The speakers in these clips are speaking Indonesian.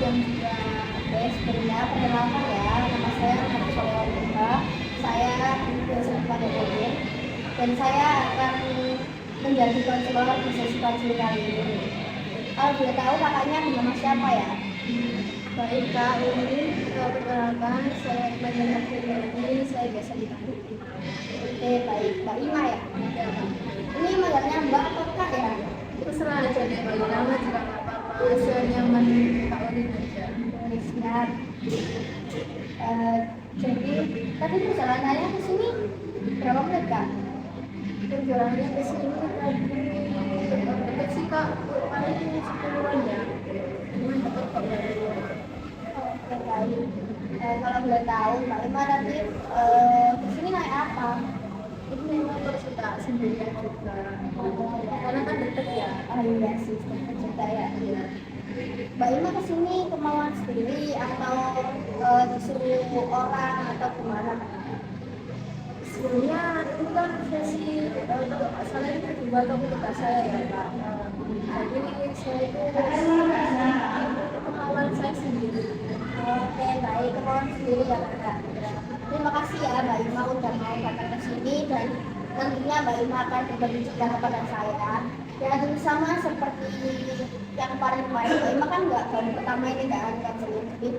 siang juga. Oke, sebelumnya perkenalkan ya, nama saya Muhammad Shalawatullah. Saya biasa dipanggil Odin dan saya akan menjadi konselor di sesi konseling kali ini. Kalau boleh tahu kakaknya bernama siapa ya? Baik Kak, ini perkenalkan saya Iman Abdul, saya biasa dipanggil Ima. Oke, baik. Mbak Ima ya? Ya, Kak. Ini manggilnya Mbak atau Kak ya? Terserah aja deh, bagi nama juga nggak apa-apa, senyaman Kak Odin aja. Oke, siap. Jadi tadi perjalanannya ke sini berapa menit Kak? Perjalanannya ke sini tadi dekat sih Kak, paling 10-an ya. Cuman dekat kok dari rumah. Oke, baik. Kalau boleh tahu Mbak Ima tadi ke sini naik apa? Ini motor sih Kak, sendirian juga. Karena kan deket ya. Oh iya sih, cerita ya. Iya. Mbak Ima ke sini kemauan sendiri atau disuruh orang atau gimana? Sebenarnya itu kan sesi kalau nggak salah ini kedua atau ketiga saya ya Kak. Jadi saya itu kemauan saya sendiri. Oke, baik. Kemauan sendiri ya Kak. Terima kasih ya Mbak Ima udah mau datang ke sini dan nantinya Mbak Ima akan berbagi cerita kepada saya. Ya, tentu sama seperti yang kemarin Mbak Ima kan nggak baru pertama ini kan konseling. Jadi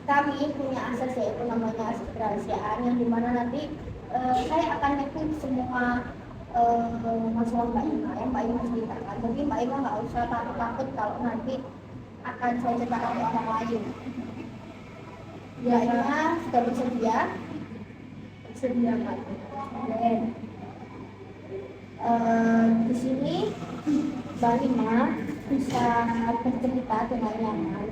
kami punya akses yaitu namanya akses kerahasiaan yang dimana nanti saya akan ngetik semua masalah Mbak Ima yang Mbak Ima ceritakan. Jadi Mbak Ima nggak usah takut-takut kalau nanti akan saya ceritakan ke orang lain. Ya, Mbak Ima sudah bersedia? sedia Kak. Oke. Di sini Mbak Ima bisa bercerita dengan nyaman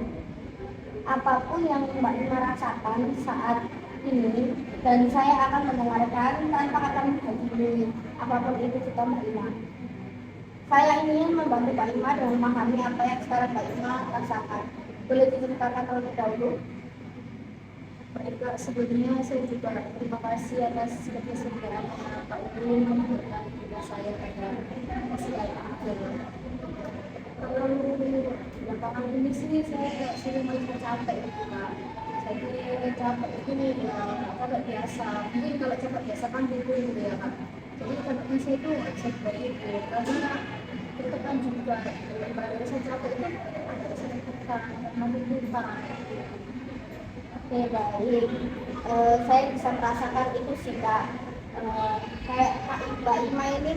apapun yang Mbak Ima rasakan saat ini dan saya akan mendengarkan tanpa akan menghakimi apapun itu kita Mbak Ima. Saya ingin membantu Mbak Ima dan memahami apa yang sekarang Mbak Ima rasakan. Boleh diceritakan terlebih dahulu? Baik Kak, sebelumnya saya juga terima kasih atas ketersediaan Pak Udin memberikan juga saya pada kesehatan akhir. Kalau belakangan ini sih saya agak sering merasa capek gitu Kak. Jadi capek itu ya capek biasa. Mungkin kalau capek biasa kan gitu ya Kak. Jadi capeknya saya itu nggak bisa seperti itu karena tertekan juga. Kalau saya capek itu ada saya tertekan, menentukan. Oke, baik. Saya bisa merasakan itu sih Kak. Kayak Mbak Ima ini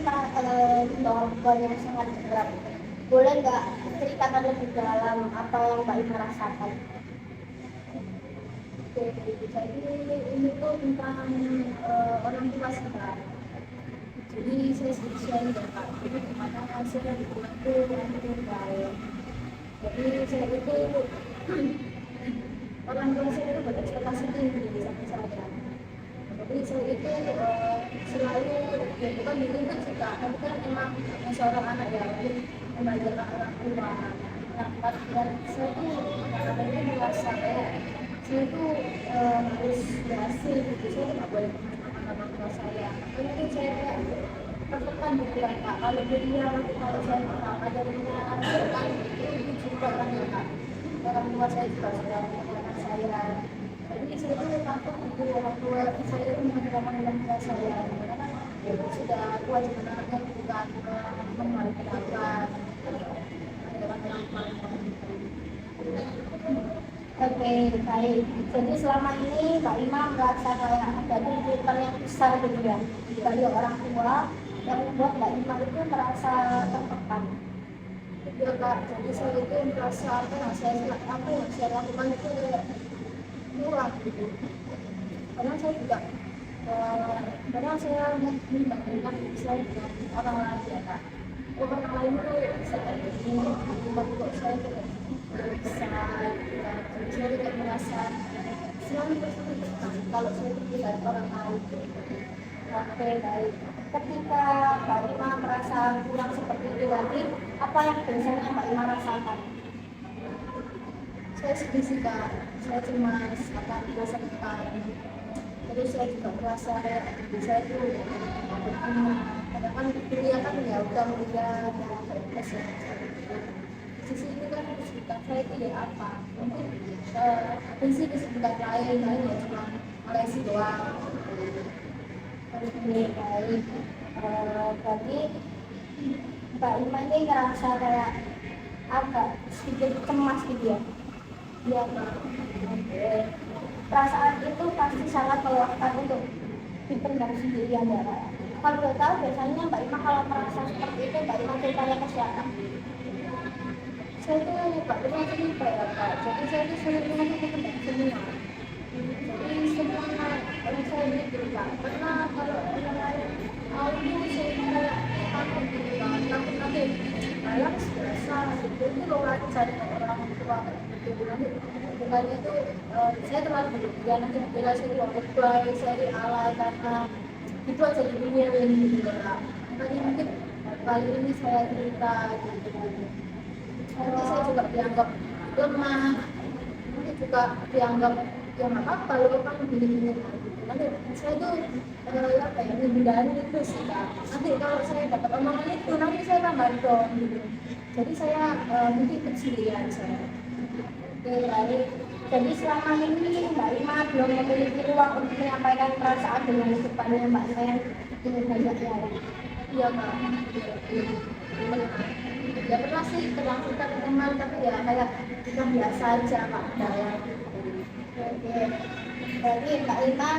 bawa beban yang sangat berat. Boleh nggak ceritakan lebih dalam apa yang Mbak Ima rasakan? Oke, jadi ini tuh tentang orang tua sih Kak. Jadi saya sedikit sharing ya Kak. Jadi gimana saya di rumah itu orang tua baik. Jadi saya itu orang tua saya itu berekspektasi tinggi sama saya. Jadi saya itu selalu ya bukan dituntut sih Kak. Tapi kan emang seorang anak ya membanggakan orang tua. Nah, dan saya itu karena ini merasa kayak saya itu harus berhasil gitu. Saya itu nggak boleh mengecewakan orang tua saya. Mungkin saya kayak tertekan gitu ya Kak. Kalau dia kalau saya ajarinnya kan itu juga kan ya Kak. Orang tua saya juga sudah mengajarkan saya. Jadi saya itu takut itu orang tua saya itu mengajarkan orang tua saya. Karena kan sudah kewajiban anaknya bukan membalikkan apa. Oke, baik. Jadi selama ini Mbak Ima merasa kayak ada tuntutan yang besar gitu ya dari orang tua yang membuat Mbak Ima itu merasa tertekan. Ya Kak, jadi saya itu merasa apa yang saya lakukan itu kurang gitu. Karena saya juga karena saya membandingkan saya dengan orang lain ya Kak. Orang lain itu bisa kayak gini, tapi kok saya tidak bisa. Jadi saya tidak merasa selalu bersyukur kalau saya itu tidak orang lain. Oke, baik. Ketika Mbak Ima merasa kurang seperti itu lagi, apa yang biasanya Mbak Ima rasakan? Saya sedih sih Kak, saya cemas akan merasa tekan. Terus saya juga merasa kayak saya itu kadang kan kuliah kan ya udah kuliah dan tes ya. sisi itu kan kesibukan saya itu ya apa mungkin fungsi kesibukan lain ya cuma koleksi doang. Oke, baik. Berarti Mbak Ima ini ngerasa kayak agak sedikit cemas gitu ya? Iya Kak. Oke. Perasaan itu pasti sangat melelahkan untuk dipendam sendiri ya Mbak. Kalau boleh tahu biasanya Mbak Ima kalau merasa seperti itu Mbak Ima ceritanya ke siapa? Saya tuh nggak pernah cerita ya Kak, jadi saya tuh sering itu pendam semua. Jadi semua orang saya gitu Kak, karena kalau orang lain tahu tuh saya kayak takut gitu kan, takut nanti malah biasa gitu itu loh lagi cari orang tua gitu nanti bukan itu saya terlalu berlebihan nanti bila saya dianggap baik, saya dialay karena itu aja jadinya gitu Kak. Tadi mungkin kali ini saya cerita gitu kan. Nanti saya juga dianggap lemah, nanti juga dianggap ya nggak apa-apa lo kan gini-gini gitu. Nanti saya tuh apa ya menghindari itu sih Kak. Nanti kalau saya dapat omongan itu nanti saya tambah down gitu. Jadi saya mungkin kecilian saya. Oke, baik. Jadi selama ini Mbak Ima belum memiliki ruang untuk menyampaikan perasaan dengan depannya Mbak Ima yang ingin banyak ya. Iya Kak. Ya pernah sih terlangsung ke teman tapi ya kayak kita biasa aja Kak dalam. Oke. Berarti Mbak Ima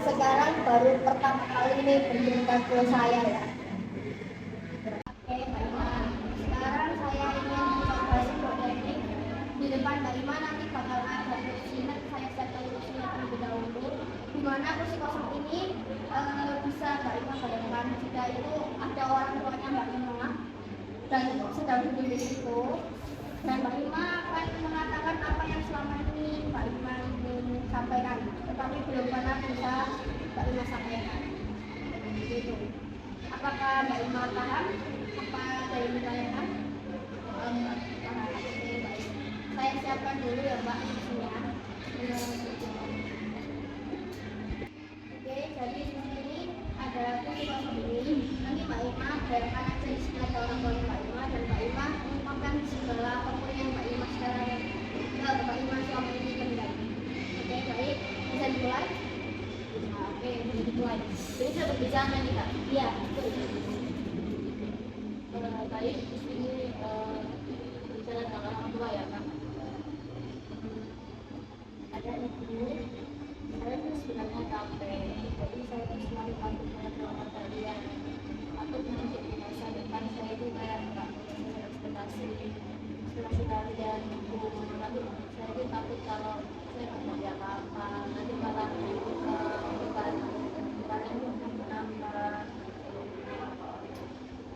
sekarang baru pertama kali ini bercerita ke saya ya. Oke, Mbak Ima. Sekarang saya ingin mencoba sebuah teknik. Di depan Mbak Ima nanti bakal ada kursi. Nanti saya siapkan kursinya terlebih dahulu. Di mana kursi kosong ini bisa Mbak Ima bayangkan jika itu ada orang tuanya Mbak Ima dan sedang duduk di situ. Dan Mbak Ima akan mengatakan apa yang selama ini Mbak Ima ingin sampaikan, tetapi belum pernah bisa Mbak Ima sampaikan. Gitu. Apakah Mbak Ima paham apa yang ditanyakan? Paham. Oke, baik. Saya siapkan dulu ya Mbak kursinya. Oke, jadi di sini ada kursi kosong ini. Nanti Mbak Ima bayangkan aja di sini ada orang tua Mbak Ima dan Mbak Ima mengungkapkan segala apapun yang Mbak Ima sekarang Mbak Ima selama ini pendam. Oke, baik. Bisa dimulai? Nah, oke, bisa dimulai. Jadi saya berbicara nih Kak. Iya, betul. Tadi di sini bicara dengan orang tua ya Kak. Ada ibu, saya tuh sebenarnya capek, jadi saya tuh selalu takut dengan doa kalian, takut nanti di masa depan saya itu kayak nggak punya ekspektasi kalian, nanti saya tuh takut kalau saya nggak jadi apa-apa, nanti malah bukan kalian tuh menambah.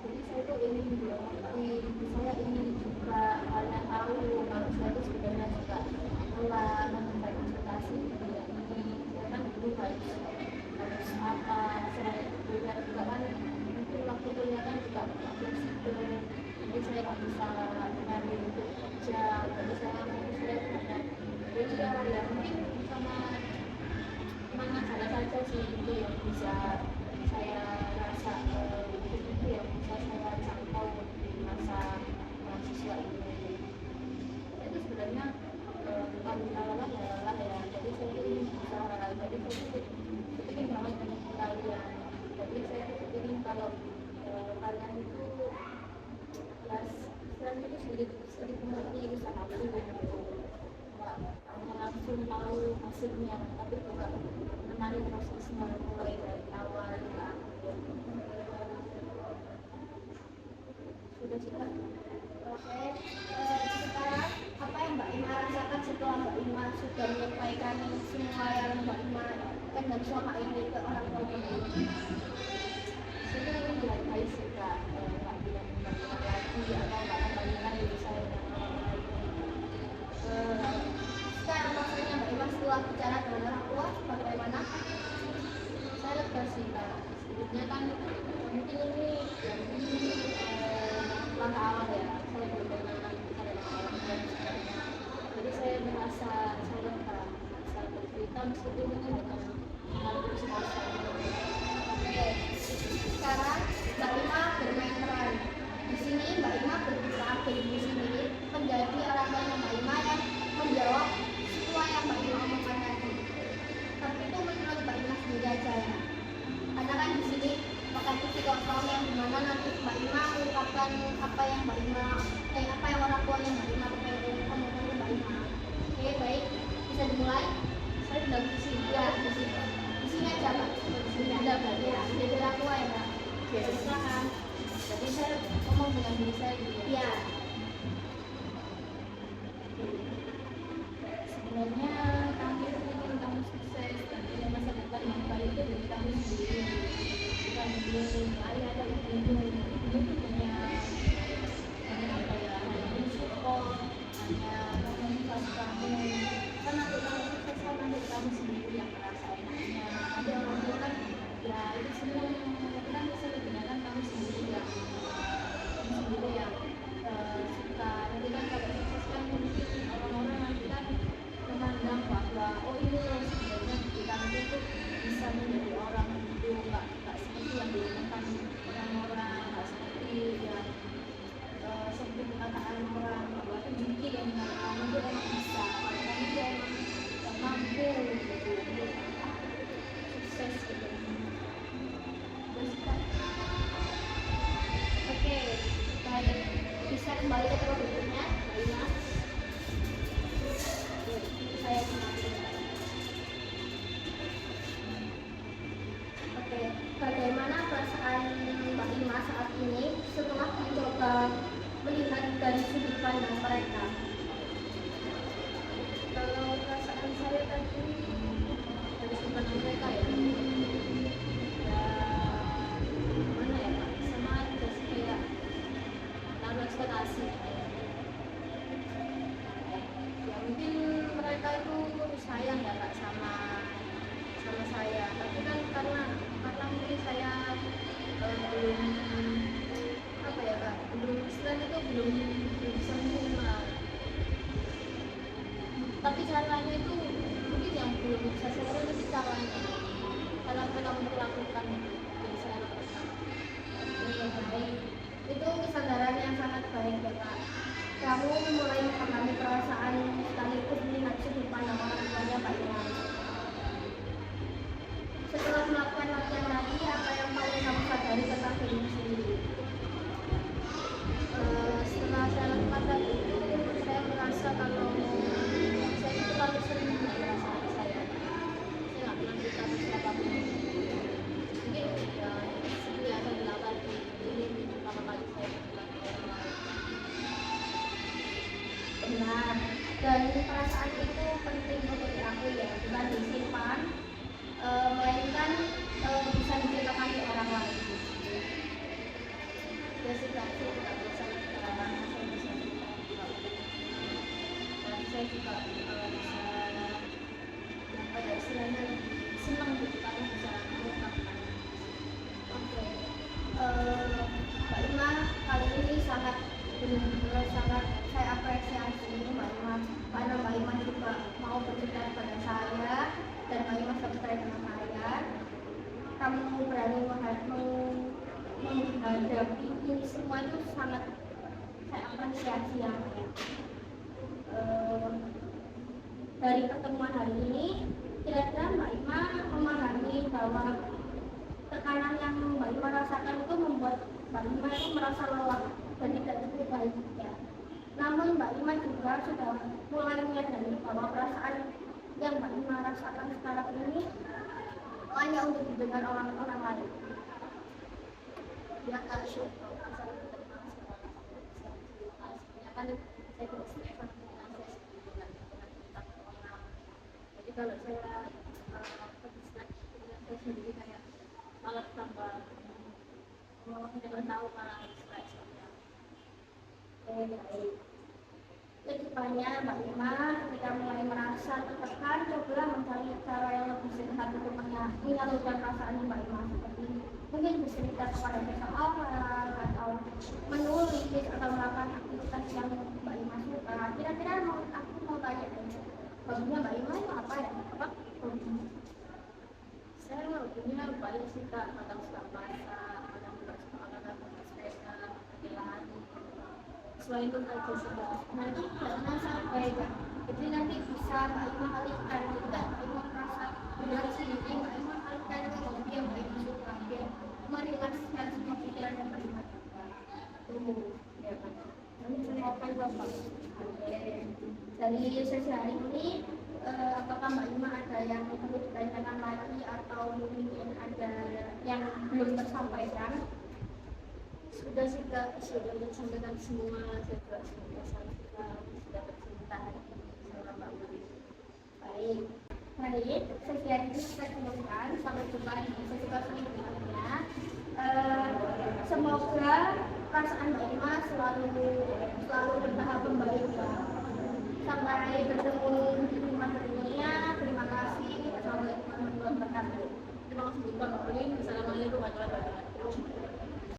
Jadi saya tuh ingin dimengerti, saya ingin juga kalian tahu kalau saya tuh sebenarnya juga lelah mencapai ekspektasi dunia ini. Saya kan dulu harus apa, saya kuliah juga kan mungkin waktu kuliah kan juga nggak fleksibel, jadi saya nggak bisa nyari untuk kerja, jadi saya fokus banyak. Jadi ya mungkin sama mana salah saja sih itu yang bisa saya rasa itu yang bisa saya jangkau di masa mahasiswa ini. Itu sebenarnya bukan lelah ya, jadi saya ingin berusaha, jadi saya ingin banget dengan kalian, jadi saya ingin kalau kalian itu kelas itu sedikit mengerti usahaku gitu, nggak langsung tahu hasilnya, tapi juga menarik prosesnya mulai dari awal hingga akhir. Sudah sih. Oke, sekarang apa yang Mbak Ima rasakan setelah Mbak Ima sudah menyampaikan semua yang Mbak Ima pendam selama ini ke orang tua Mbak Ima? Saya ingin menghargai sih Kak, nggak bilang lagi atau nggak membandingkan diri saya dengan orang lain. Sekarang maksudnya Mbak Ima setelah bicara dengan orang tua bagaimana? Saya lega sih Kak, sebetulnya kan mungkin ini langkah awal ya, saya belum pernah bicara dengan orang tua sebelumnya. Jadi saya merasa saya lega, bisa bercerita meskipun ini dengan hal biasa. Oke, sekarang Mbak Ima bermain peran. Di sini Mbak Ima berperan aktif di sini apa yang Mbak Ima, apa yang orang tuanya Mbak Ima pengen omongkan ke Mbak Ima. Oke, baik, bisa dimulai. Saya bilang di sini, Ya, di sini. di sini aja Mbak. Di sini ada berarti ya. Jadi orang tua ya Mbak. Oke. Silakan. Jadi saya ngomong dengan diri saya gitu ya. Ya, Sebenarnya kami ingin kamu sukses dan punya masa depan yang baik itu dari kamu sendiri. Bukan dari ayah atau ibu. Ibu itu punya apa ya, hanya mensupport, hanya memotivasi kamu. Karena untuk kamu sukses kan dari kamu sendiri yang merasa enaknya. Ada orang tua kan, ya itu semua yang kan bisa digunakan kamu sendiri yang suka. Nanti kan kalau sukses kan mungkin orang-orang nanti kan memandang bahwa oh ini loh sebenarnya di kamu itu bisa menjadi orang itu nggak seperti yang diinginkan orang-orang, nggak seperti yang seperti perkataan orang bahwa itu jiki yang kamu itu emang bisa, kalau kamu itu emang mampu gitu untuk sukses gitu. Terus kan oke. Baik, bisa kembali ke tema berikutnya, Mbak Ima. Saya kembali. Oke, bagaimana perasaan Mbak Ima saat ini setelah mencoba melihat dari sudut pandang mereka? kalau perasaan saya tadi dari sumber mereka ya mana ya Pak, sama aja sih kayak naruh ekspektasi ya mungkin mereka itu sayang ya Kak sama saya, tapi kan karena mungkin saya belum apa ya Kak, belum istilahnya itu belum bisa menerima, tapi caranya itu mungkin yang belum bisa saya lakukan itu cara mereka memperlakukan yang saya lakukan. Oke, baik. Itu kesadaran yang sangat baik ya Kak. Kamu mulai memahami perasaan sekaligus melihat sudut pandang orang tuanya Mbak Ima. Setelah melakukan latihan tadi, apa yang paling kamu sadari tentang dirimu sendiri? Setelah saya lakukan tadi itu saya merasa kalau saya itu terlalu sering mengira sama saya nggak pernah cerita ke siapapun, mungkin ya seperti yang saya bilang tadi ini pertama kali saya cerita ke orang lain. Benar. Dan perasaan itu penting untuk diakui ya, bukan disimpan, melainkan bisa diceritakan ke orang lain. Ya sih Kak, saya juga biasa sekarang saya bisa cerita juga dan saya juga bisa apa ya istilahnya senang gitu karena bisa mengungkapkan. Oke. Mbak Ima kali ini sangat benar-benar sangat saya apresiasi Mbak Ima, karena Mbak Ima juga mau bercerita kepada saya dan Mbak Ima percaya dengan saya. Kamu berani menghadapi ini semua itu sangat saya apresiasi ya. Dari pertemuan hari ini, kira-kira Mbak Ima memahami bahwa tekanan yang Mbak Ima rasakan itu membuat Mbak Ima itu merasa lelah dan tidak cukup baik ya. Namun Mbak Ima juga sudah mulai menyadari bahwa perasaan yang Mbak Ima rasakan sekarang ini hanya untuk didengar orang-orang lain. Ya Kak, syukur saya berterima kasih kan saya tidak selesai dengan saya sendiri dengan cerita ke orang. Jadi kalau saya berbicara dengan saya sendiri kayak malah tambah tidak tahu malah stres ya. Baik. Kedepannya Mbak Ima ketika mulai merasa tertekan, cobalah mencari cara yang lebih sehat untuk menyalurkan perasaan Mbak Ima, seperti mungkin bercerita kepada seseorang atau menulis atau melakukan aktivitas yang Mbak Ima suka. Kira-kira aku mau tanya aja, hobinya Mbak Ima itu apa ya? Apa hobinya? Saya hobinya banyak sih Kak, kadang suka masak, kadang juga suka olahraga sepeda, jalan. Selain itu aja sih Kak. Nah itu karena sangat baik ya. Jadi nanti bisa Mbak Ima alihkan, tidak Mbak Ima merasa berat sendiri, Mbak Ima alihkan ke hobi yang Mbak Ima suka, biar merilekskan semua pikiran yang Mbak Ima suka. silakan Bapak. Oke. Dari sesi hari ini, apakah Mbak Ima ada yang perlu ditanyakan lagi atau mungkin ada yang belum tersampaikan? Sudah sih Kak, sudah disampaikan semua, saya juga sudah bercerita sama Mbak Mari. Baik. Baik, sesi hari ini kita cukupkan. Sampai jumpa di sesi berikutnya. Semoga perasaan Mbak Ima selalu bertahap membaik ya. Sampai bertemu di rumah berikutnya. Terima kasih. Assalamualaikum warahmatullahi wabarakatuh. Terima kasih juga Mbak Mari. Assalamualaikum warahmatullahi wabarakatuh.